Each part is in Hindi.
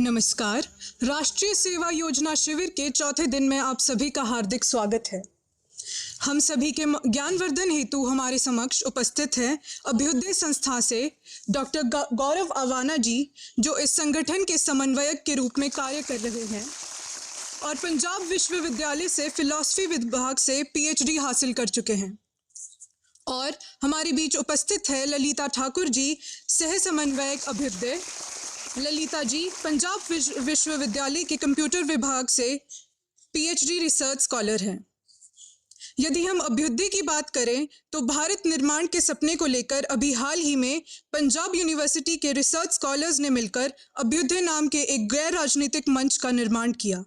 नमस्कार। राष्ट्रीय सेवा योजना शिविर के चौथे दिन में आप सभी का हार्दिक स्वागत है। हम सभी के ज्ञानवर्धन हेतु हमारे समक्ष उपस्थित हैं अभ्युदय संस्था से डॉक्टर गौरव अवाना जी, जो इस संगठन के समन्वयक के रूप में कार्य कर रहे हैं और पंजाब विश्वविद्यालय से फिलॉसफी विभाग से पीएचडी हासिल कर चुके हैं। और हमारे बीच उपस्थित है ललिता ठाकुर जी, सह समन्वयक अभ्युदय। ललिता जी पंजाब विश्वविद्यालय के कंप्यूटर विभाग से पीएचडी रिसर्च स्कॉलर हैं। यदि हम अभ्युदय की बात करें तो भारत निर्माण के सपने को लेकर अभी हाल ही में पंजाब यूनिवर्सिटी के रिसर्च स्कॉलर्स ने मिलकर अभ्युदय नाम के एक गैर राजनीतिक मंच का निर्माण किया।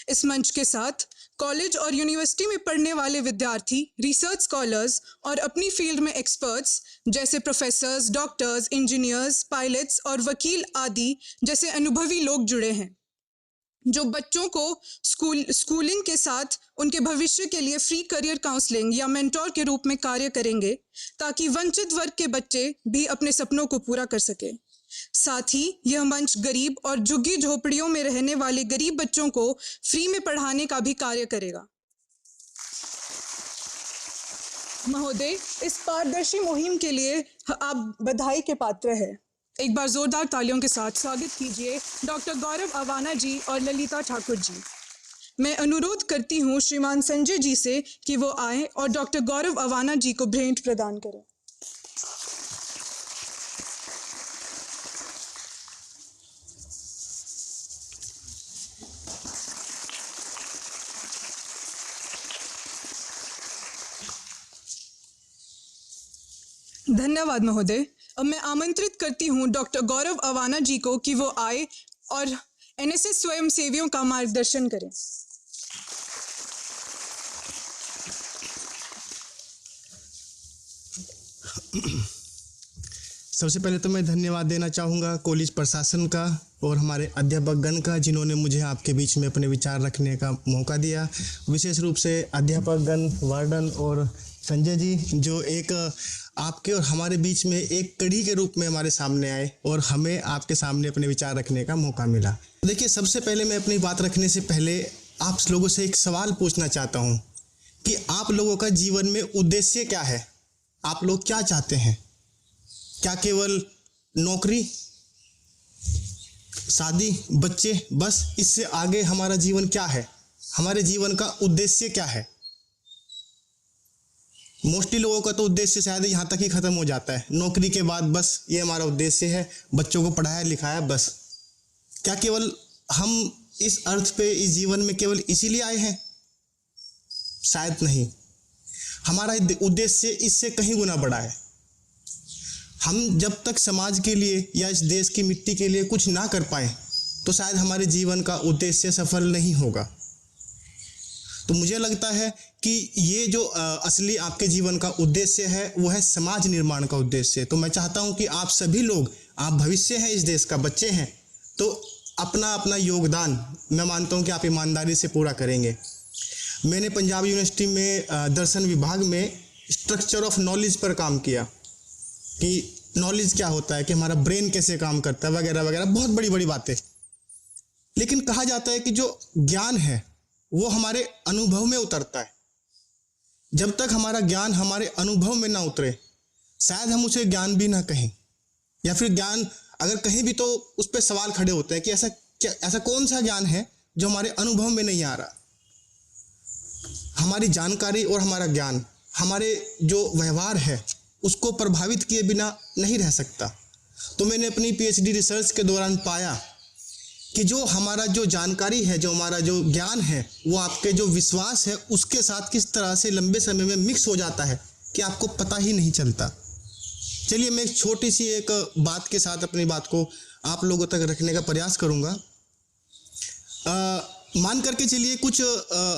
इस मंच के साथ कॉलेज और यूनिवर्सिटी में पढ़ने वाले विद्यार्थी, रिसर्च स्कॉलर्स और अपनी फील्ड में एक्सपर्ट्स जैसे प्रोफेसर्स, डॉक्टर्स, इंजीनियर्स, पायलट्स और वकील आदि जैसे अनुभवी लोग जुड़े हैं, जो बच्चों को स्कूलिंग के साथ उनके भविष्य के लिए फ्री करियर काउंसलिंग या मेंटोर के रूप में कार्य करेंगे, ताकि वंचित वर्ग के बच्चे भी अपने सपनों को पूरा कर सके। साथ ही यह मंच गरीब और झुग्गी झोपड़ियों में रहने वाले गरीब बच्चों को फ्री में पढ़ाने का भी कार्य करेगा। महोदय, इस पारदर्शी मुहिम के लिए आप बधाई के पात्र हैं। एक बार जोरदार तालियों के साथ स्वागत कीजिए डॉक्टर गौरव अवाना जी और ललिता ठाकुर जी। मैं अनुरोध करती हूँ श्रीमान संजय जी से कि वो आए और डॉक्टर गौरव अवाना जी को भेंट प्रदान करें। धन्यवाद महोदय। अब मैं आमंत्रित करती हूँ डॉक्टर गौरव अवाना जी को कि वो आए और एनएसएस स्वयंसेवियों का मार्गदर्शन करें। सबसे पहले तो मैं धन्यवाद देना चाहूँगा कॉलेज प्रशासन का और हमारे अध्यापकगण का, जिन्होंने मुझे आपके बीच में अपने विचार रखने का मौका दिया। विशेष रूप से अध्यापकगण, वार्डन और संजय जी, जो एक आपके और हमारे बीच में एक कड़ी के रूप में हमारे सामने आए और हमें आपके सामने अपने विचार रखने का मौका मिला। देखिए, सबसे पहले मैं अपनी बात रखने से पहले आप लोगों से एक सवाल पूछना चाहता हूँ कि आप लोगों का जीवन में उद्देश्य क्या है? आप लोग क्या चाहते हैं? क्या केवल नौकरी, शादी, बच्चे, बस? इससे आगे हमारा जीवन क्या है? हमारे जीवन का उद्देश्य क्या है? मोस्टली लोगों का तो उद्देश्य शायद यहाँ तक ही खत्म हो जाता है, नौकरी के बाद बस ये हमारा उद्देश्य है, बच्चों को पढ़ाया लिखाया बस। क्या केवल हम इस अर्थ पे, इस जीवन में केवल इसीलिए आए हैं? शायद नहीं। हमारा उद्देश्य इससे कहीं गुना बड़ा है। हम जब तक समाज के लिए या इस देश की मिट्टी के लिए कुछ ना कर पाए तो शायद हमारे जीवन का उद्देश्य सफल नहीं होगा। तो मुझे लगता है कि ये जो असली आपके जीवन का उद्देश्य है वो है समाज निर्माण का उद्देश्य। तो मैं चाहता हूं कि आप सभी लोग, आप भविष्य हैं, इस देश का बच्चे हैं, तो अपना अपना योगदान मैं मानता हूं कि आप ईमानदारी से पूरा करेंगे। मैंने पंजाब यूनिवर्सिटी में दर्शन विभाग में स्ट्रक्चर ऑफ नॉलेज पर काम किया कि नॉलेज क्या होता है, कि हमारा ब्रेन कैसे काम करता है, वगैरह वगैरह, बहुत बड़ी बड़ी बातें। लेकिन कहा जाता है कि जो ज्ञान है वो हमारे अनुभव में उतरता है। जब तक हमारा ज्ञान हमारे अनुभव में ना उतरे, शायद हम उसे ज्ञान भी ना कहें, या फिर ज्ञान अगर कहीं भी तो उस पर सवाल खड़े होते हैं कि ऐसा कौन सा ज्ञान है जो हमारे अनुभव में नहीं आ रहा। हमारी जानकारी और हमारा ज्ञान हमारे जो व्यवहार है उसको प्रभावित किए बिना नहीं रह सकता। तो मैंने अपनी पीएचडी रिसर्च के दौरान पाया कि जो हमारा जो जानकारी है, जो हमारा जो ज्ञान है, वो आपके जो विश्वास है उसके साथ किस तरह से लंबे समय में मिक्स हो जाता है कि आपको पता ही नहीं चलता। चलिए, मैं एक छोटी सी एक बात के साथ अपनी बात को आप लोगों तक रखने का प्रयास करूँगा। मान करके चलिए, कुछ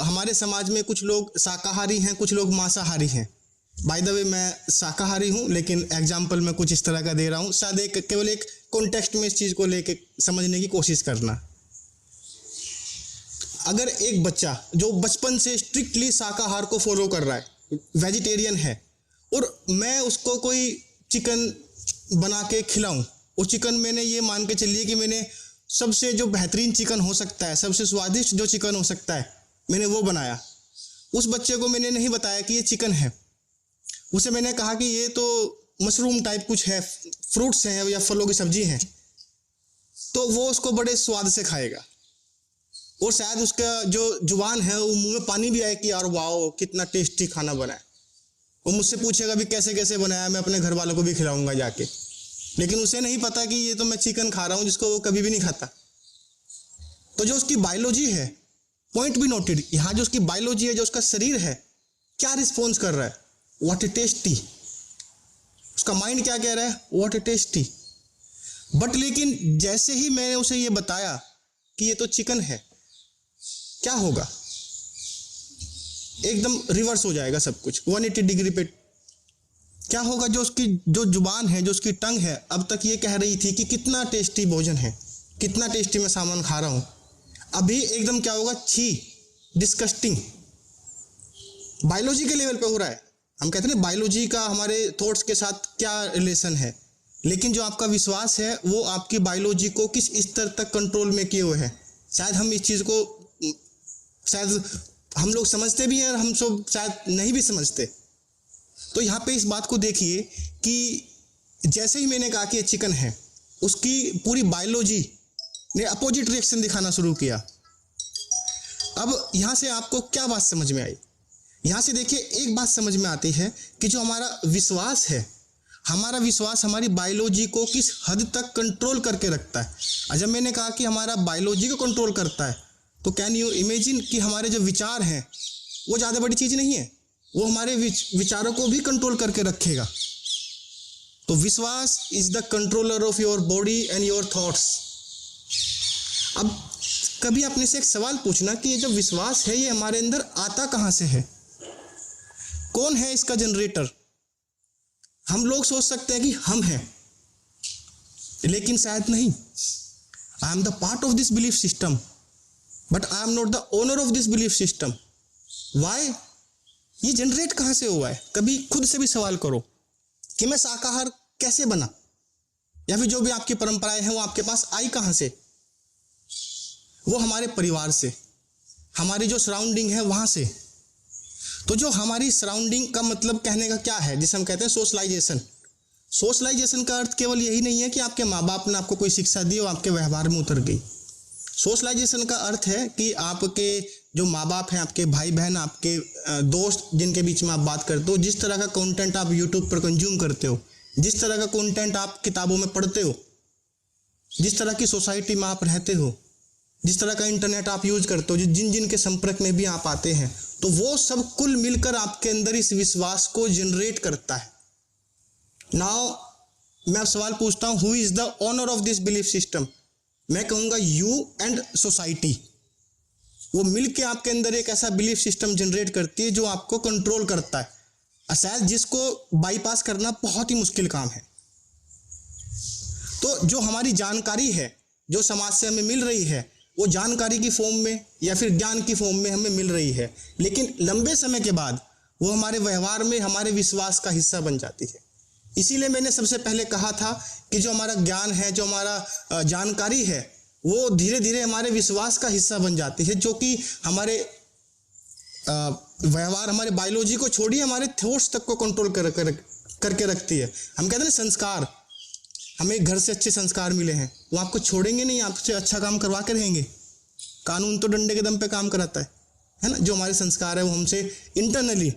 हमारे समाज में कुछ लोग शाकाहारी हैं, कुछ लोग मांसाहारी हैं। बाय द वे, मैं शाकाहारी हूँ, लेकिन एग्जाम्पल मैं कुछ इस तरह का दे रहा हूँ, शायद केवल एक कॉन्टेक्स्ट में इस चीज़ को लेके समझने की कोशिश करना। अगर एक बच्चा जो बचपन से स्ट्रिक्टली शाकाहार को फॉलो कर रहा है, वेजिटेरियन है, और मैं उसको कोई चिकन बना के खिलाऊं, और चिकन मैंने ये मान के चलिए कि मैंने सबसे जो बेहतरीन चिकन हो सकता है, सबसे स्वादिष्ट जो चिकन हो सकता है, मैंने वो बनाया। उस बच्चे को मैंने नहीं बताया कि ये चिकन है। उसे मैंने कहा कि ये तो मशरूम टाइप कुछ है, फ्रूट्स हैं या फलों की सब्जी है, तो वो उसको बड़े स्वाद से खाएगा और शायद उसका जो जुबान है वो मुंह में पानी भी आए कि यार वाओ कितना टेस्टी खाना बना है। वो मुझसे पूछेगा भी कैसे कैसे बनाया, मैं अपने घर वालों को भी खिलाऊंगा जाके। लेकिन उसे नहीं पता कि ये तो मैं चिकन खा रहा हूँ जिसको वो कभी भी नहीं खाता। तो जो उसकी बायोलॉजी है, पॉइंट बी नोटेड, यहाँ जो उसकी बायोलॉजी है, जो उसका शरीर है, क्या रिस्पॉन्स कर रहा है, व्हाट ए टेस्टी। उसका माइंड क्या कह रहा है, व्हाट ए टेस्टी। बट लेकिन जैसे ही मैंने उसे ये बताया कि ये तो चिकन है, क्या होगा, एकदम रिवर्स हो जाएगा सब कुछ 180 डिग्री पे। क्या होगा, जो उसकी जो जुबान है, जो उसकी टंग है, अब तक ये कह रही थी कि कितना टेस्टी भोजन है, कितना टेस्टी मैं सामान खा रहा हूं, अभी एकदम क्या होगा, छी, डिस्कस्टिंग। बायोलॉजी के लेवल पे हो रहा है। हम कहते हैं बायोलॉजी का हमारे थॉट्स के साथ क्या रिलेशन है, लेकिन जो आपका विश्वास है वो आपकी बायोलॉजी को किस स्तर तक कंट्रोल में किए हुए है। शायद हम इस चीज़ को शायद हम लोग समझते भी हैं और हम सब शायद नहीं भी समझते। तो यहाँ पे इस बात को देखिए कि जैसे ही मैंने कहा कि ये चिकन है, उसकी पूरी बायोलॉजी ने अपोजिट रिएक्शन दिखाना शुरू किया। अब यहाँ से आपको क्या बात समझ में आई, यहाँ से देखिए एक बात समझ में आती है कि जो हमारा विश्वास है, हमारा विश्वास हमारी बायोलॉजी को किस हद तक कंट्रोल करके रखता है। और जब मैंने कहा कि हमारा बायोलॉजी को कंट्रोल करता है, तो कैन यू इमेजिन कि हमारे जो विचार हैं वो ज़्यादा बड़ी चीज़ नहीं है, वो हमारे विचारों को भी कंट्रोल करके रखेगा। तो विश्वास is the controller of your body and your thoughts. अब कभी अपने से एक सवाल पूछना कि ये जो विश्वास है ये हमारे अंदर आता कहाँ से है, कौन है इसका जनरेटर। हम लोग सोच सकते हैं कि हम हैं, लेकिन शायद नहीं। I am the part of this belief system, but I am not the owner of this belief system. Why? ये जनरेट कहाँ से हुआ है? कभी खुद से भी सवाल करो कि मैं शाकाहार कैसे बना, या फिर जो भी आपकी परंपराएं हैं वो आपके पास आई कहाँ से। वो हमारे परिवार से, हमारी जो सराउंडिंग है वहाँ से। तो जो हमारी सराउंडिंग का मतलब कहने का क्या है, जिसे हम कहते हैं सोशलाइजेशन। सोशलाइजेशन का अर्थ केवल यही नहीं है कि आपके माँ बाप ने आपको कोई शिक्षा दी और आपके व्यवहार में उतर गई। सोशलाइजेशन का अर्थ है कि आपके जो माँ बाप हैं, आपके भाई बहन, आपके दोस्त जिनके बीच में आप बात करते हो, जिस तरह का कंटेंट आप यूट्यूब पर कंज्यूम करते हो, जिस तरह का कंटेंट आप किताबों में पढ़ते हो, जिस तरह की सोसाइटी में आप रहते हो, जिस तरह का इंटरनेट आप यूज करते हो, जिन जिन के संपर्क में भी आप आते हैं, तो वो सब कुल मिलकर आपके अंदर इस विश्वास को जनरेट करता है। नाउ मैं अब सवाल पूछता हूँ, who is the owner of this belief system? मैं कहूँगा यू एंड सोसाइटी। वो मिलके आपके अंदर एक ऐसा बिलीफ सिस्टम जनरेट करती है जो आपको कंट्रोल करता है, शायद जिसको बाईपास करना बहुत ही मुश्किल काम है। तो जो हमारी जानकारी है, जो समाज से हमें मिल रही है, वो जानकारी की फॉर्म में या फिर ज्ञान की फॉर्म में हमें मिल रही है, लेकिन लंबे समय के बाद वो हमारे व्यवहार में हमारे विश्वास का हिस्सा बन जाती है। इसीलिए मैंने सबसे पहले कहा था कि जो हमारा ज्ञान है, जो हमारा जानकारी है, वो धीरे धीरे हमारे विश्वास का हिस्सा बन जाती है, जो कि हमारे व्यवहार, हमारे बायोलॉजी को छोड़िए हमारे थॉट्स तक को कंट्रोल करके रखती है। हम कहते हैं संस्कार, हमें घर से अच्छे संस्कार मिले हैं, वो आपको छोड़ेंगे नहीं, आपसे अच्छा काम करवा के रहेंगे। कानून तो डंडे के दम पे काम कराता है ना। जो हमारे संस्कार है वो हमसे इंटरनली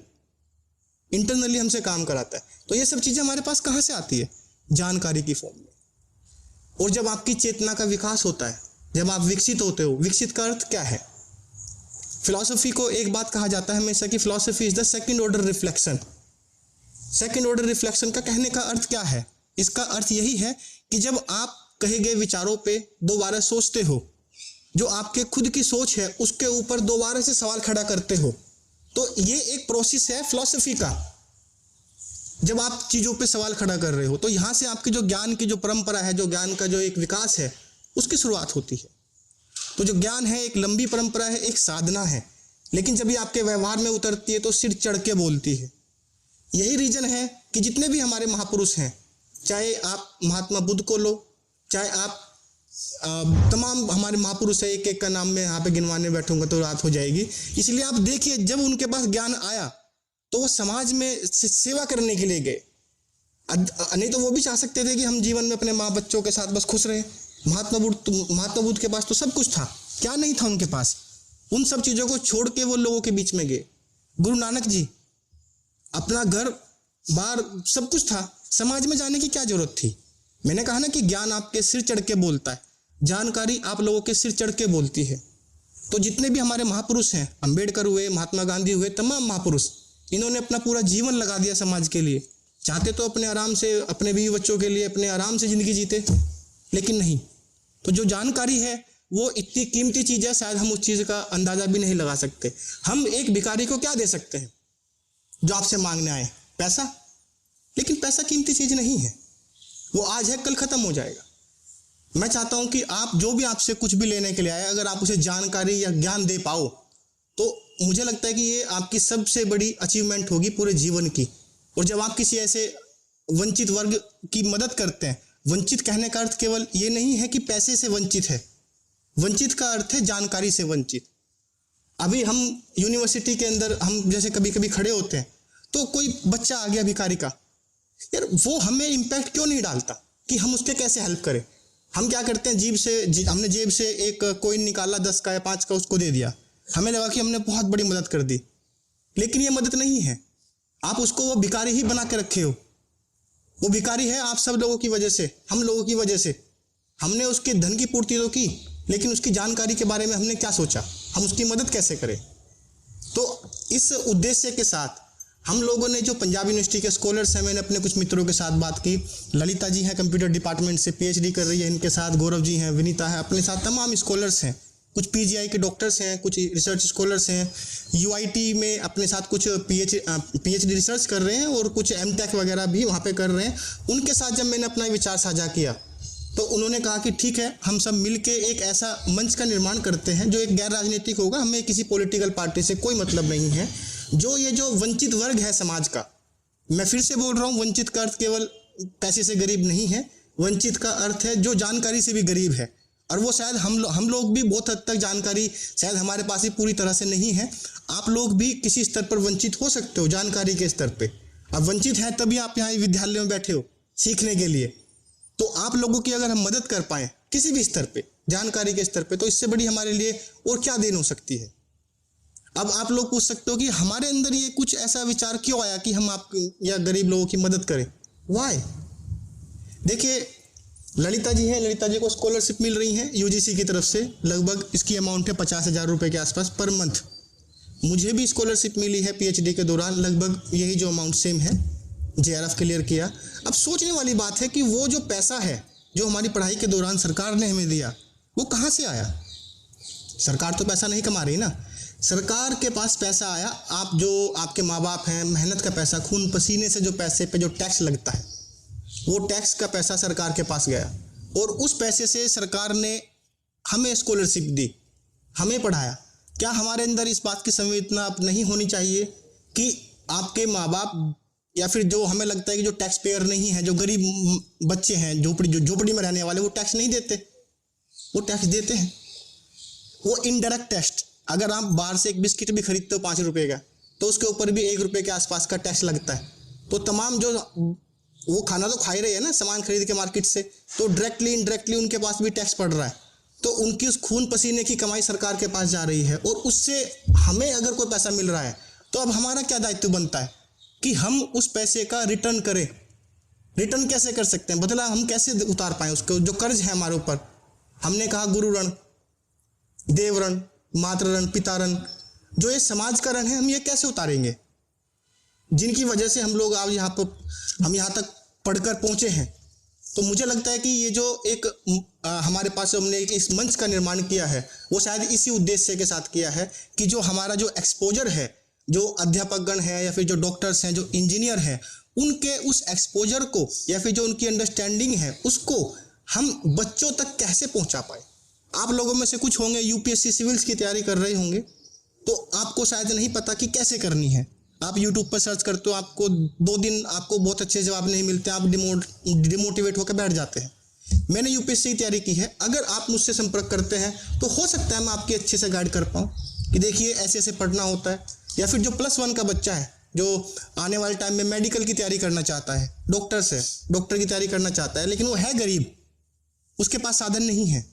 हमसे काम कराता है। तो ये सब चीज़ें हमारे पास कहाँ से आती है? जानकारी की फॉर्म में। और जब आपकी चेतना का विकास होता है, जब आप विकसित होते हो, विकसित का अर्थ क्या है? फिलॉसफी को एक बात कहा जाता है हमेशा कि philosophy is the second order reflection. Second order reflection का कहने का अर्थ क्या है? इसका अर्थ यही है कि जब आप कहे गए विचारों पे दोबारा सोचते हो, जो आपके खुद की सोच है उसके ऊपर दोबारा से सवाल खड़ा करते हो, तो ये एक प्रोसेस है फिलॉसफी का। जब आप चीज़ों पे सवाल खड़ा कर रहे हो, तो यहाँ से आपकी जो ज्ञान की जो परंपरा है, जो ज्ञान का जो एक विकास है, उसकी शुरुआत होती है। तो जो ज्ञान है एक लंबी परंपरा है, एक साधना है, लेकिन जब ये आपके व्यवहार में उतरती है तो सिर चढ़ के बोलती है। यही रीजन है कि जितने भी हमारे महापुरुष हैं, चाहे आप महात्मा बुद्ध को लो, चाहे आप तमाम हमारे महापुरुष है, एक एक का नाम मैं यहाँ पे गिनवाने बैठूंगा तो रात हो जाएगी। इसलिए आप देखिए, जब उनके पास ज्ञान आया तो वो समाज में सेवा करने के लिए गए। नहीं तो वो भी चाह सकते थे कि हम जीवन में अपने माँ बच्चों के साथ बस खुश रहे। महात्मा बुद्ध के पास तो सब कुछ था, क्या नहीं था उनके पास? उन सब चीज़ों को छोड़ के वो लोगों के बीच में गए। गुरु नानक जी, अपना घर बार सब कुछ था, समाज में जाने की क्या जरूरत थी? मैंने कहा ना कि ज्ञान आपके सिर चढ़ के बोलता है, जानकारी आप लोगों के सिर चढ़ के बोलती है। तो जितने भी हमारे महापुरुष हैं, अंबेडकर हुए, महात्मा गांधी हुए, तमाम महापुरुष, इन्होंने अपना पूरा जीवन लगा दिया समाज के लिए। चाहते तो अपने आराम से, अपने बीवी बच्चों के लिए अपने आराम से जिंदगी जीते, लेकिन नहीं। तो जो जानकारी है वो इतनी कीमती चीज़ है, शायद हम उस चीज़ का अंदाज़ा भी नहीं लगा सकते। हम एक भिखारी को क्या दे सकते हैं जो आपसे मांगने आए? पैसा। लेकिन पैसा कीमती चीज़ नहीं है, वो आज है कल ख़त्म हो जाएगा। मैं चाहता हूं कि आप जो भी आपसे कुछ भी लेने के लिए आए, अगर आप उसे जानकारी या ज्ञान दे पाओ तो मुझे लगता है कि ये आपकी सबसे बड़ी अचीवमेंट होगी पूरे जीवन की। और जब आप किसी ऐसे वंचित वर्ग की मदद करते हैं, वंचित कहने का अर्थ केवल ये नहीं है कि पैसे से वंचित है, वंचित का अर्थ है जानकारी से वंचित। अभी हम यूनिवर्सिटी के अंदर हम जैसे कभी कभी खड़े होते हैं तो कोई बच्चा आ गया भिखारी का, यार वो हमें इम्पैक्ट क्यों नहीं डालता कि हम उसके कैसे हेल्प करें? हम क्या करते हैं, हमने जेब से एक कॉइन निकाला 10 का या 5 का, उसको दे दिया, हमें लगा कि हमने बहुत बड़ी मदद कर दी। लेकिन ये मदद नहीं है, आप उसको वो भिखारी ही बना के रखे हो। वो भिखारी है आप सब लोगों की वजह से, हम लोगों की वजह से। हमने उसके धन की पूर्ति तो की, लेकिन उसकी जानकारी के बारे में हमने क्या सोचा, हम उसकी मदद कैसे करें? तो इस उद्देश्य के साथ हम लोगों ने, जो पंजाब यूनिवर्सिटी के स्कॉलर्स हैं, मैंने अपने कुछ मित्रों के साथ बात की। ललिता जी हैं कंप्यूटर डिपार्टमेंट से, पीएचडी कर रही है, इनके साथ गौरव जी हैं, विनीता है, अपने साथ तमाम स्कॉलर्स हैं। कुछ पीजीआई के डॉक्टर्स हैं, कुछ रिसर्च स्कॉलर्स हैं, यूआईटी में अपने साथ कुछ पीएचडी रिसर्च कर रहे हैं और कुछ एमटेक वगैरह भी वहाँ पे कर रहे हैं। उनके साथ जब मैंने अपना विचार साझा किया तो उन्होंने कहा कि ठीक है, हम सब मिलके एक ऐसा मंच का निर्माण करते हैं जो एक गैर राजनीतिक होगा, हमें किसी पॉलिटिकल पार्टी से कोई मतलब नहीं है। जो वंचित वर्ग है समाज का, मैं फिर से बोल रहा हूँ, वंचित का अर्थ केवल पैसे से गरीब नहीं है, वंचित का अर्थ है जो जानकारी से भी गरीब है। और वो शायद हम लोग भी बहुत हद तक जानकारी शायद हमारे पास ही पूरी तरह से नहीं है। आप लोग भी किसी स्तर पर वंचित हो सकते हो, जानकारी के स्तर पे। अब वंचित है तभी आप यहाँ विद्यालय में बैठे हो सीखने के लिए। तो आप लोगों की अगर हम मदद कर पाएँ किसी भी स्तर पे, जानकारी के स्तर पे, तो इससे बड़ी हमारे लिए और क्या देन हो सकती है। अब आप लोग पूछ सकते हो कि हमारे अंदर ये कुछ ऐसा विचार क्यों आया कि हम आप या गरीब लोगों की मदद करें? वाई? देखिए, ललिता जी हैं, ललिता जी को स्कॉलरशिप मिल रही है यूजीसी की तरफ से, लगभग इसकी अमाउंट है 50,000 रुपये के आसपास पर मंथ। मुझे भी स्कॉलरशिप मिली है पीएचडी के दौरान, लगभग यही जो अमाउंट सेम है, जेआरएफ क्लियर किया। अब सोचने वाली बात है कि वो जो पैसा है जो हमारी पढ़ाई के दौरान सरकार ने हमें दिया, वो कहाँ से आया? सरकार तो पैसा नहीं कमा रही ना, सरकार के पास पैसा आया, आप जो आपके माँ बाप हैं, मेहनत का पैसा, खून पसीने से जो पैसे पे जो टैक्स लगता है, वो टैक्स का पैसा सरकार के पास गया और उस पैसे से सरकार ने हमें स्कॉलरशिप दी, हमें पढ़ाया। क्या हमारे अंदर इस बात की संवेदना अब नहीं होनी चाहिए कि आपके माँ बाप या फिर जो हमें लगता है कि जो टैक्स पेयर नहीं है, जो गरीब बच्चे हैं, झोपड़ी में रहने वाले, वो टैक्स नहीं देते? वो टैक्स देते हैं। वो इनडायरेक्ट टैक्स, अगर आप बाहर से एक बिस्किट भी खरीदते हो 5 रुपये का, तो उसके ऊपर भी 1 रुपये के आसपास का टैक्स लगता है। तो तमाम जो वो खाना तो खा ही रहे हैं ना सामान खरीद के मार्केट से, तो डायरेक्टली इनडायरेक्टली उनके पास भी टैक्स पड़ रहा है। तो उनकी उस खून पसीने की कमाई सरकार के पास जा रही है और उससे हमें अगर कोई पैसा मिल रहा है तो अब हमारा क्या दायित्व बनता है कि हम उस पैसे का रिटर्न करें। रिटर्न कैसे कर सकते हैं, बदला हम कैसे उतार पाएँ उसको, जो कर्ज है हमारे ऊपर। हमने कहा गुरु ऋण, देव ऋण, मातृ ऋण, पिता ऋण, जो ये समाज का ऋण है, हम ये कैसे उतारेंगे, जिनकी वजह से हम लोग आज हम यहाँ तक पढ़कर पहुँचे हैं। तो मुझे लगता है कि ये जो एक हमारे पास हमने एक इस मंच का निर्माण किया है, वो शायद इसी उद्देश्य के साथ किया है कि जो हमारा जो एक्सपोजर है, जो अध्यापकगण है या फिर जो डॉक्टर्स हैं, जो इंजीनियर हैं, उनके उस एक्सपोजर को या फिर जो उनकी अंडरस्टैंडिंग है, उसको हम बच्चों तक कैसे पहुँचा पाए। आप लोगों में से कुछ होंगे यूपीएससी सिविल्स की तैयारी कर रहे होंगे, तो आपको शायद नहीं पता कि कैसे करनी है। आप यूट्यूब पर सर्च करते हो, आपको 2 दिन आपको बहुत अच्छे जवाब नहीं मिलते, आप डिमोटिवेट होकर बैठ जाते हैं। मैंने यूपीएससी की तैयारी की है, अगर आप मुझसे संपर्क करते हैं तो हो सकता है मैं आपकी अच्छे से गाइड कर पाऊँ कि देखिए ऐसे ऐसे पढ़ना होता है। या फिर जो +1 का बच्चा है जो आने वाले टाइम में मेडिकल की तैयारी करना चाहता है, डॉक्टर की तैयारी करना चाहता है, लेकिन वो है गरीब, उसके पास साधन नहीं है,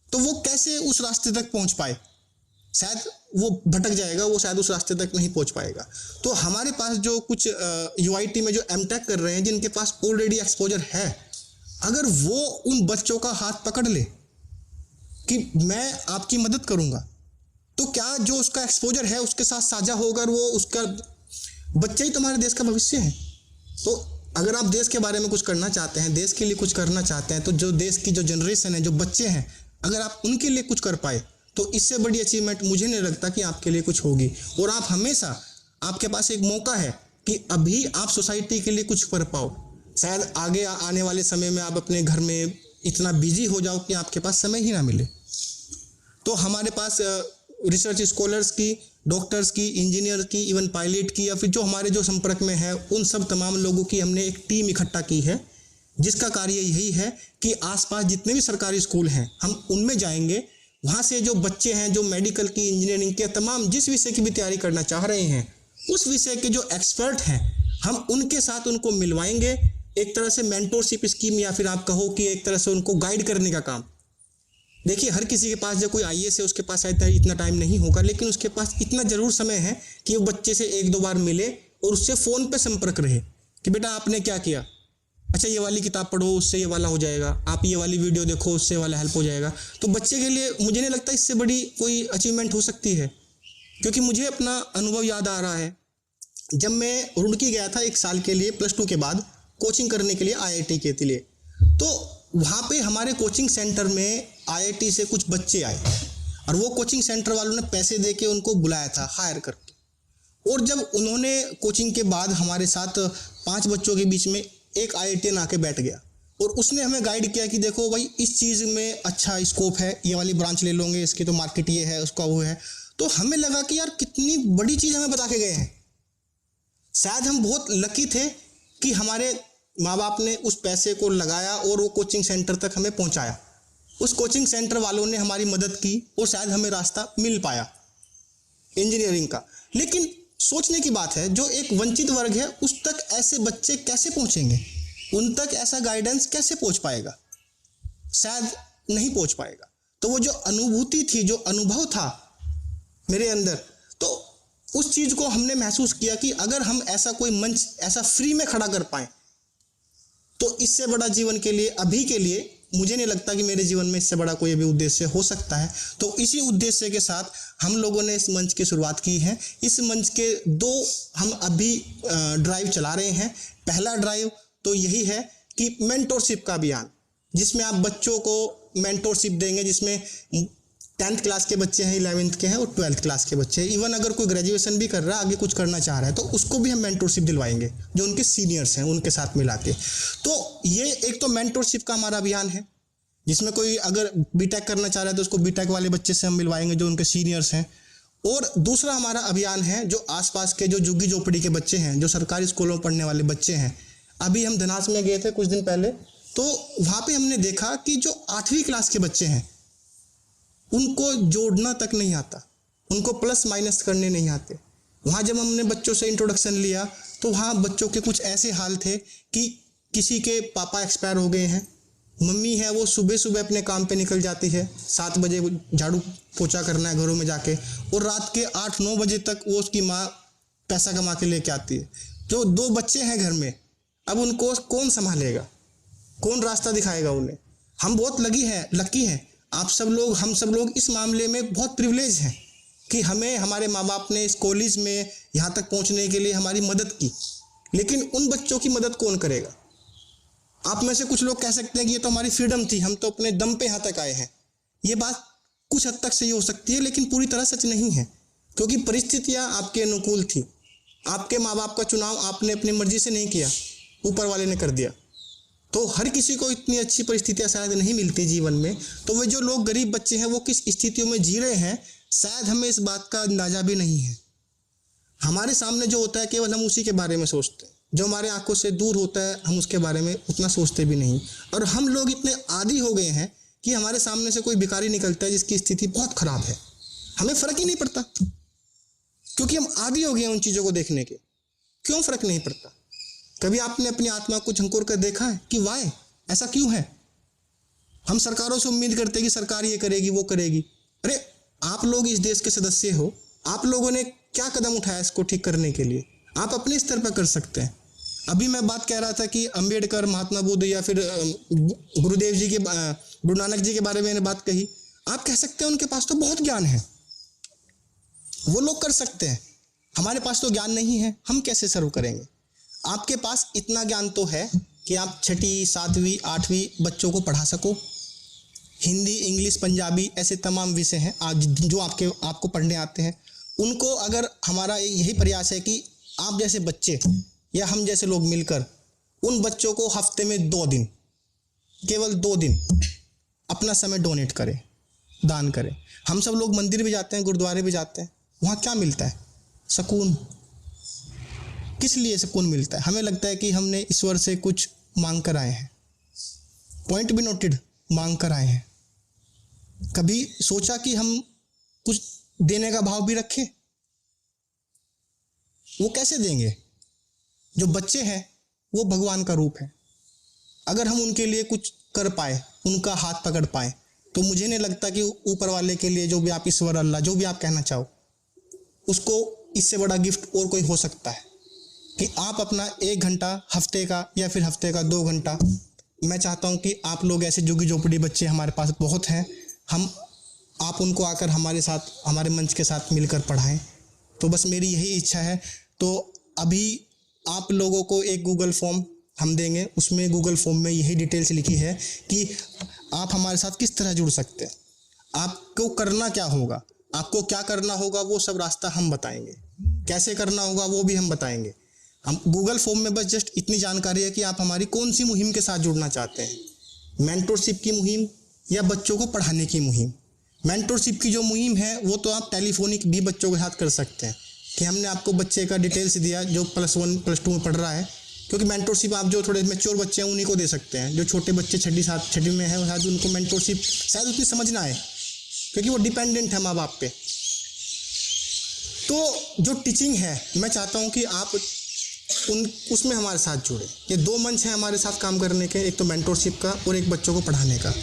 तो वो कैसे उस रास्ते तक पहुंच पाए? शायद वो भटक जाएगा, वो शायद उस रास्ते तक नहीं पहुंच पाएगा। तो हमारे पास जो कुछ यूआईटी में जो एमटेक कर रहे हैं, जिनके पास ऑलरेडी एक्सपोजर है, अगर वो उन बच्चों का हाथ पकड़ ले कि मैं आपकी मदद करूंगा, तो क्या जो उसका एक्सपोजर है उसके साथ साझा होगा, और वो उसका बच्चे ही तुम्हारे देश का भविष्य है। तो अगर आप देश के बारे में कुछ करना चाहते हैं, देश के लिए कुछ करना चाहते हैं, तो जो देश की जो जनरेशन है, जो बच्चे हैं, अगर आप उनके लिए कुछ कर पाए तो इससे बड़ी अचीवमेंट मुझे नहीं लगता कि आपके लिए कुछ होगी। और आप हमेशा, आपके पास एक मौका है कि अभी आप सोसाइटी के लिए कुछ कर पाओ। शायद आगे आने वाले समय में आप अपने घर में इतना बिजी हो जाओ कि आपके पास समय ही ना मिले। तो हमारे पास रिसर्च स्कॉलर्स की, डॉक्टर्स की, इंजीनियर की, इवन पायलट की, या फिर जो हमारे जो संपर्क में है, उन सब तमाम लोगों की हमने एक टीम इकट्ठा की है, जिसका कार्य यही है कि आसपास जितने भी सरकारी स्कूल हैं हम उनमें जाएंगे। वहाँ से जो बच्चे हैं जो मेडिकल की, इंजीनियरिंग के, तमाम जिस विषय की भी तैयारी करना चाह रहे हैं, उस विषय के जो एक्सपर्ट हैं हम उनके साथ उनको मिलवाएंगे। एक तरह से मेंटोरशिप स्कीम, या फिर आप कहो कि एक तरह से उनको गाइड करने का काम। देखिए, हर किसी के पास जो कोई आईएएस है उसके पास शायद इतना टाइम नहीं होगा, लेकिन उसके पास इतना जरूर समय है कि वो बच्चे से 1-2 बार मिले और उससे फ़ोन पे संपर्क रहे कि बेटा आपने क्या किया, अच्छा ये वाली किताब पढ़ो, उससे ये वाला हो जाएगा, आप ये वाली वीडियो देखो, उससे वाला हेल्प हो जाएगा। तो बच्चे के लिए मुझे नहीं लगता इससे बड़ी कोई अचीवमेंट हो सकती है। क्योंकि मुझे अपना अनुभव याद आ रहा है, जब मैं रुड़की गया था 1 साल के लिए +2 के बाद कोचिंग करने के लिए IIT के लिए, तो वहाँ पे हमारे कोचिंग सेंटर में IIT से कुछ बच्चे आए और वो कोचिंग सेंटर वालों ने पैसे दे के उनको बुलाया था, हायर करके। और जब उन्होंने कोचिंग के बाद हमारे साथ 5 बच्चों के बीच में एक IITian आके बैठ गया और उसने हमें गाइड किया कि देखो भाई, इस चीज़ में अच्छा स्कोप है, ये वाली ब्रांच ले लोगे, इसकी तो मार्केट ये है, उसका वो है। तो हमें लगा कि यार कितनी बड़ी चीज़ हमें बता के गए हैं। शायद हम बहुत लकी थे कि हमारे माँ बाप ने उस पैसे को लगाया और वो कोचिंग सेंटर तक हमें पहुँचाया। उस कोचिंग सेंटर वालों ने हमारी मदद की और शायद हमें रास्ता मिल पाया इंजीनियरिंग का। लेकिन सोचने की बात है, जो एक वंचित वर्ग है उस तक ऐसे बच्चे कैसे पहुंचेंगे, उन तक ऐसा गाइडेंस कैसे पहुंच पाएगा? शायद नहीं पहुंच पाएगा। तो वो जो अनुभूति थी, जो अनुभव था मेरे अंदर, तो उस चीज़ को हमने महसूस किया कि अगर हम ऐसा कोई मंच ऐसा फ्री में खड़ा कर पाएँ तो इससे बड़ा जीवन के लिए, अभी के लिए, मुझे नहीं लगता कि मेरे जीवन में इससे बड़ा कोई भी उद्देश्य हो सकता है। तो इसी उद्देश्य के साथ हम लोगों ने इस मंच की शुरुआत की है। इस मंच के 2 हम अभी ड्राइव चला रहे हैं। पहला ड्राइव तो यही है कि मेंटोरशिप का अभियान, जिसमें आप बच्चों को मेंटोरशिप देंगे, जिसमें 10th क्लास के बच्चे हैं, 11th के हैं और 12th क्लास के बच्चे हैं। इवन अगर कोई ग्रेजुएशन भी कर रहा है, आगे कुछ करना चाह रहा है, तो उसको भी हम मेंटोरशिप दिलवाएंगे, जो उनके सीनियर्स हैं उनके साथ मिला के। तो ये एक तो मेंटोरशिप का हमारा अभियान है, जिसमें कोई अगर बीटेक करना चाह रहा है तो उसको बीटेक वाले बच्चे से हम मिलवाएंगे जो उनके सीनियर्स हैं। और दूसरा हमारा अभियान है जो आसपास के जो झुग्गी झोपड़ी के बच्चे हैं, जो सरकारी स्कूलों में पढ़ने वाले बच्चे हैं। अभी हम धनास में गए थे कुछ दिन पहले, तो वहाँ पे हमने देखा कि जो 8वीं क्लास के बच्चे हैं उनको जोड़ना तक नहीं आता, उनको प्लस माइनस करने नहीं आते। वहाँ जब हमने बच्चों से इंट्रोडक्शन लिया तो वहाँ बच्चों के कुछ ऐसे हाल थे कि किसी के पापा एक्सपायर हो गए हैं, मम्मी है वो सुबह सुबह अपने काम पे निकल जाती है, 7 बजे झाड़ू पोछा करना है घरों में जाके, और रात के 8-9 बजे तक वो उसकी माँ पैसा कमा के लेके आती है। जो 2 बच्चे हैं घर में, अब उनको कौन संभालेगा, कौन रास्ता दिखाएगा उन्हें? हम बहुत लकी हैं, आप सब लोग, हम सब लोग इस मामले में बहुत प्रिविलेज हैं कि हमें हमारे माँ बाप ने इस कॉलेज में यहाँ तक पहुँचने के लिए हमारी मदद की। लेकिन उन बच्चों की मदद कौन करेगा? आप में से कुछ लोग कह सकते हैं कि ये तो हमारी फ्रीडम थी, हम तो अपने दम पे यहाँ तक आए हैं। ये बात कुछ हद तक सही हो सकती है, लेकिन पूरी तरह सच नहीं है, क्योंकि परिस्थितियाँ आपके अनुकूल थी। आपके माँ बाप का चुनाव आपने अपनी मर्जी से नहीं किया, ऊपर वाले ने कर दिया। तो हर किसी को इतनी अच्छी परिस्थितियाँ शायद नहीं मिलती जीवन में। तो वे जो लोग गरीब बच्चे हैं वो किस स्थितियों में जी रहे हैं, शायद हमें इस बात का अंदाजा भी नहीं है। हमारे सामने जो होता है केवल हम उसी के बारे में सोचते हैं। जो हमारे आंखों से दूर होता है हम उसके बारे में उतना सोचते भी नहीं। और हम लोग इतने आदी हो गए हैं कि हमारे सामने से कोई भिखारी निकलता है जिसकी स्थिति बहुत खराब है, हमें फ़र्क ही नहीं पड़ता, क्योंकि हम आदी हो गए हैं उन चीज़ों को देखने के। क्यों फ़र्क नहीं पड़ता? कभी आपने अपनी आत्मा को झंकोर कर देखा है कि वाई ऐसा क्यों है? हम सरकारों से उम्मीद करते हैं कि सरकार ये करेगी वो करेगी। अरे आप लोग इस देश के सदस्य हो, आप लोगों ने क्या कदम उठाया इसको ठीक करने के लिए? आप अपने स्तर पर कर सकते हैं। अभी मैं बात कह रहा था कि अंबेडकर, महात्मा बुद्ध या फिर गुरुदेव जी के, गुरु नानक जी के बारे में मैंने बात कही। आप कह सकते हैं उनके पास तो बहुत ज्ञान है, वो लोग कर सकते हैं। हमारे पास तो ज्ञान नहीं है, हम कैसे सर्व करेंगे? आपके पास इतना ज्ञान तो है कि आप 6वीं 7वीं 8वीं बच्चों को पढ़ा सको। हिंदी, इंग्लिश, पंजाबी ऐसे तमाम विषय हैं आज जो आपको पढ़ने आते हैं। उनको अगर हमारा यही प्रयास है कि आप जैसे बच्चे या हम जैसे लोग मिलकर उन बच्चों को हफ्ते में 2 दिन, केवल 2 दिन अपना समय डोनेट करें, दान करें। हम सब लोग मंदिर भी जाते हैं, गुरुद्वारे भी जाते हैं, वहाँ क्या मिलता है? सुकून। किस लिए सुकून मिलता है? हमें लगता है कि हमने ईश्वर से कुछ मांग कर आए हैं। पॉइंट भी नोटेड, मांग कर आए हैं। कभी सोचा कि हम कुछ देने का भाव भी रखें? वो कैसे देंगे? जो बच्चे हैं वो भगवान का रूप है। अगर हम उनके लिए कुछ कर पाए, उनका हाथ पकड़ पाए, तो मुझे नहीं लगता कि ऊपर वाले के लिए, जो भी आप ईश्वर, अल्लाह, जो भी आप कहना चाहो, उसको इससे बड़ा गिफ्ट और कोई हो सकता है कि आप अपना 1 घंटा हफ्ते का या फिर हफ्ते का 2 घंटा, मैं चाहता हूं कि आप लोग ऐसे झुग्गी झोपड़ी बच्चे हमारे पास बहुत हैं, आप उनको आकर हमारे साथ, हमारे मंच के साथ मिलकर पढ़ाएं। तो बस मेरी यही इच्छा है। तो अभी आप लोगों को एक गूगल फॉर्म हम देंगे, उसमें गूगल फॉर्म में यही डिटेल्स लिखी है कि आप हमारे साथ किस तरह जुड़ सकते हैं, आपको करना क्या होगा, आपको क्या करना होगा, वो सब रास्ता हम बताएंगे, कैसे करना होगा वो भी हम बताएंगे। हम गूगल फॉर्म में बस जस्ट इतनी जानकारी है कि आप हमारी कौन सी मुहिम के साथ जुड़ना चाहते हैं, मेंटरशिप की मुहिम या बच्चों को पढ़ाने की मुहिम। मेंटरशिप की जो मुहिम है वो तो आप टेलीफोनिक भी बच्चों के साथ कर सकते हैं कि हमने आपको बच्चे का डिटेल्स दिया जो +1 +2 में पढ़ रहा है, क्योंकि मेंटरशिप आप जो थोड़े मैच्योर बच्चे हैं उन्हीं को दे सकते हैं। जो छोटे बच्चे 6वीं में है शायद उनको मेंटरशिप शायद उतनी समझ ना आए, क्योंकि वो डिपेंडेंट है माँ बाप पे। तो जो टीचिंग है मैं चाहता हूँ कि आप उसमें हमारे साथ जुड़े। ये 2 मंच हैं हमारे साथ काम करने के, एक तो मेंटरशिप का और एक बच्चों को पढ़ाने का।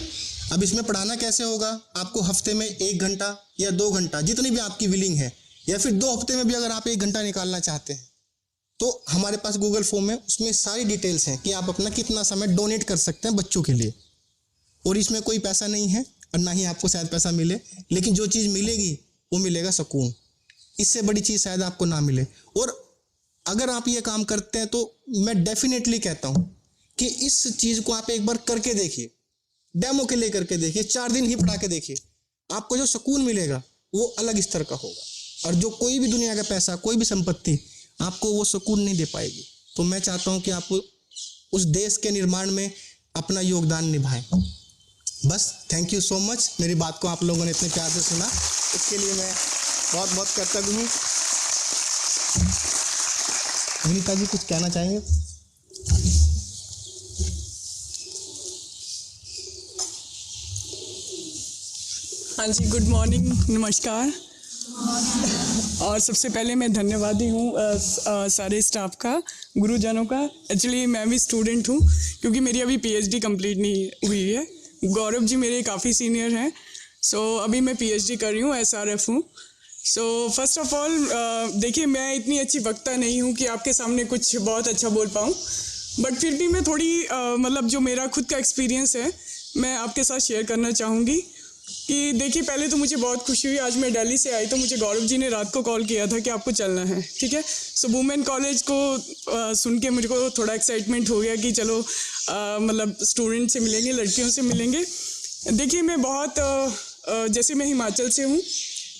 अब इसमें पढ़ाना कैसे होगा? आपको हफ्ते में 1 घंटा या 2 घंटा, जितनी भी आपकी विलिंग है, या फिर 2 हफ्ते में भी अगर आप 1 घंटा निकालना चाहते हैं, तो हमारे पास गूगल फॉर्म है, उसमें सारी डिटेल्स हैं कि आप अपना कितना समय डोनेट कर सकते हैं बच्चों के लिए। और इसमें कोई पैसा नहीं है और ना ही आपको शायद पैसा मिले, लेकिन जो चीज़ मिलेगी वो मिलेगा सुकून। इससे बड़ी चीज़ शायद आपको ना मिले। और अगर आप ये काम करते हैं तो मैं डेफिनेटली कहता हूँ कि इस चीज़ को आप एक बार करके देखिए, डेमो के लिए करके देखिए, 4 दिन ही पढ़ा के देखिए, आपको जो सुकून मिलेगा वो अलग स्तर का होगा। और जो कोई भी दुनिया का पैसा, कोई भी संपत्ति आपको वो सुकून नहीं दे पाएगी। तो मैं चाहता हूँ कि आप उस देश के निर्माण में अपना योगदान निभाएं। बस थैंक यू सो मच। मेरी बात को आप लोगों ने इतने प्यार से सुना, इसके लिए मैं बहुत बहुत कृतज्ञ हूँ। विनीता जी कुछ कहना चाहेंगे? हाँ जी, गुड मॉर्निंग, नमस्कार। और सबसे पहले मैं धन्यवादी हूँ सारे स्टाफ का, गुरुजनों का। एक्चुअली मैं भी स्टूडेंट हूँ क्योंकि मेरी अभी PhD कंप्लीट नहीं हुई है। गौरव जी मेरे काफ़ी सीनियर हैं, सो अभी मैं PhD कर रही हूँ, SRF हूँ। सो फर्स्ट ऑफ ऑल देखिए, मैं इतनी अच्छी वक्ता नहीं हूँ कि आपके सामने कुछ बहुत अच्छा बोल पाऊँ, बट फिर भी मैं थोड़ी मतलब जो मेरा खुद का एक्सपीरियंस है मैं आपके साथ शेयर करना चाहूँगी। कि देखिए, पहले तो मुझे बहुत खुशी हुई, आज मैं दिल्ली से आई तो मुझे गौरव जी ने रात को कॉल किया था कि आपको चलना है, ठीक है। सो वुमेन कॉलेज को सुन के मुझे को थोड़ा एक्साइटमेंट हो गया कि चलो मतलब स्टूडेंट से मिलेंगे, लड़कियों से मिलेंगे। देखिए, मैं बहुत जैसे मैं हिमाचल से हूँ,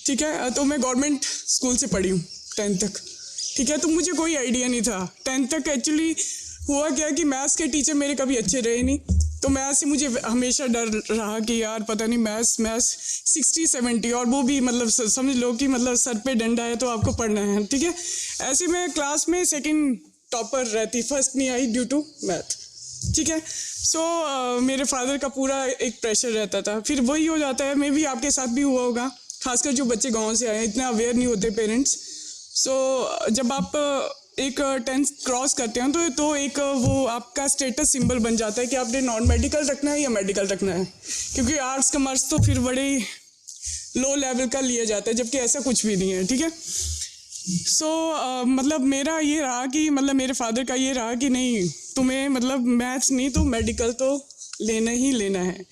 ठीक है, तो मैं गवर्नमेंट स्कूल से पढ़ी हूँ 10th तक, ठीक है। तो मुझे कोई आइडिया नहीं था 10th तक। एक्चुअली हुआ क्या कि मैथ्स के टीचर मेरे कभी अच्छे रहे नहीं, तो मैथ्स से मुझे हमेशा डर रहा कि यार पता नहीं मैथ्स 60-70, और वो भी मतलब समझ लो कि मतलब सर पे डंडा है तो आपको पढ़ना है, ठीक है। ऐसे में क्लास में 2nd टॉपर रहती, फर्स्ट नहीं आई ड्यू टू मैथ। ठीक है। सो मेरे फादर का पूरा एक प्रेशर रहता था। फिर वही हो जाता है, मे भी आपके साथ भी हुआ होगा, खासकर जो बच्चे गांव से आए हैं, इतना अवेयर नहीं होते पेरेंट्स। सो जब आप एक 10th क्रॉस करते हैं तो एक वो आपका स्टेटस सिंबल बन जाता है कि आपने नॉन मेडिकल रखना है या मेडिकल रखना है, क्योंकि आर्ट्स कॉमर्स तो फिर बड़े लो लेवल का लिया जाता है, जबकि ऐसा कुछ भी नहीं है। ठीक है। सो मतलब मेरा ये रहा कि मतलब मेरे फादर का ये रहा कि नहीं, तुम्हें मतलब मैथ्स नहीं तो मेडिकल तो लेना ही लेना है।